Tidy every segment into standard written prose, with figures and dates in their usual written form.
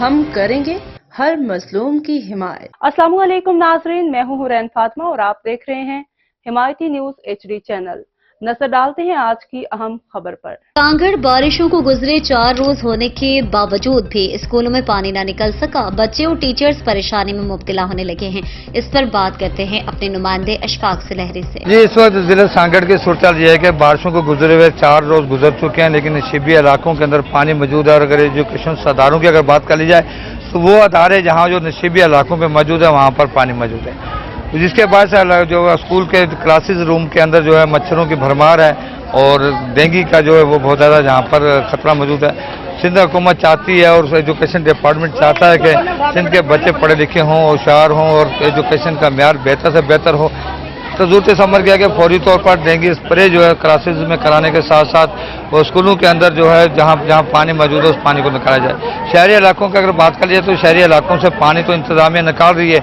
ہم کریں گے ہر مظلوم کی حمایت۔ السلام علیکم ناظرین، میں ہوں حورین فاطمہ اور آپ دیکھ رہے ہیں حمایتی نیوز HD چینل۔ نظر ڈالتے ہیں آج کی اہم خبر پر۔ کانگڑ بارشوں کو گزرے 4 روز ہونے کے باوجود بھی اسکولوں میں پانی نہ نکل سکا، بچے اور ٹیچرز پریشانی میں مبتلا ہونے لگے ہیں۔ اس پر بات کرتے ہیں اپنے نمائندے اشفاق سلہری سے۔ جی، اس وقت ضلع کانگڑ کی صورتحال یہ ہے کہ بارشوں کو گزرے ہوئے 4 روز گزر چکے ہیں، لیکن نشیبی علاقوں کے اندر پانی موجود ہے۔ اور اگر ایجوکیشن اداروں کی اگر بات کر لی جائے تو وہ ادارے جہاں جو نشیبی علاقوں میں موجود ہے وہاں پر پانی موجود ہے، جس کے باعث جو اسکول کے کلاسز روم کے اندر جو ہے مچھروں کی بھرمار ہے اور ڈینگی کا جو ہے وہ بہت زیادہ جہاں پر خطرہ موجود ہے۔ سندھ حکومت چاہتی ہے اور ایجوکیشن ڈپارٹمنٹ چاہتا ہے کہ سندھ کے بچے پڑھے لکھے ہوں، ہوشیار ہوں اور ایجوکیشن کا معیار بہتر سے بہتر ہو۔ تو ضرورت سے عمل کیا کہ فوری طور پر ڈینگی اسپرے جو ہے کلاسز میں کرانے کے ساتھ ساتھ وہ اسکولوں کے اندر جو ہے جہاں پانی موجود ہے اس پانی کو نکالا جائے۔ شہری علاقوں کی اگر بات کر لیے تو شہری علاقوں سے پانی تو انتظامیہ نکال رہی ہے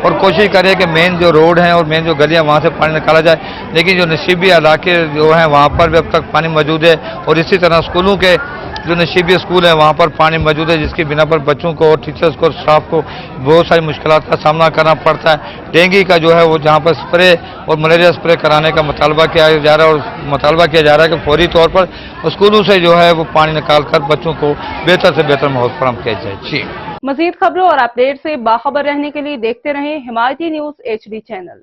اور کوشش کرے کہ مین جو روڈ ہیں اور مین جو گلیاں وہاں سے پانی نکالا جائے، لیکن جو نشیبی علاقے جو ہیں وہاں پر بھی اب تک پانی موجود ہے۔ اور اسی طرح اسکولوں کے جو نشیبی اسکول ہیں وہاں پر پانی موجود ہے، جس کی بنا پر بچوں کو اور ٹیچرز کو اور اسٹاف کو بہت ساری مشکلات کا سامنا کرنا پڑتا ہے۔ ڈینگی کا جو ہے وہ جہاں پر اسپرے اور ملیریا اسپرے کرانے کا مطالبہ کیا جا رہا ہے اور مطالبہ کیا جا رہا ہے کہ فوری طور پر اسکولوں سے جو ہے وہ پانی نکال کر بچوں کو بہتر سے بہتر ماحول فراہم کیا جائے۔ جی، مزید خبروں اور اپڈیٹ سے باخبر رہنے کے لیے دیکھتے رہیں حمایتی نیوز HD چینل۔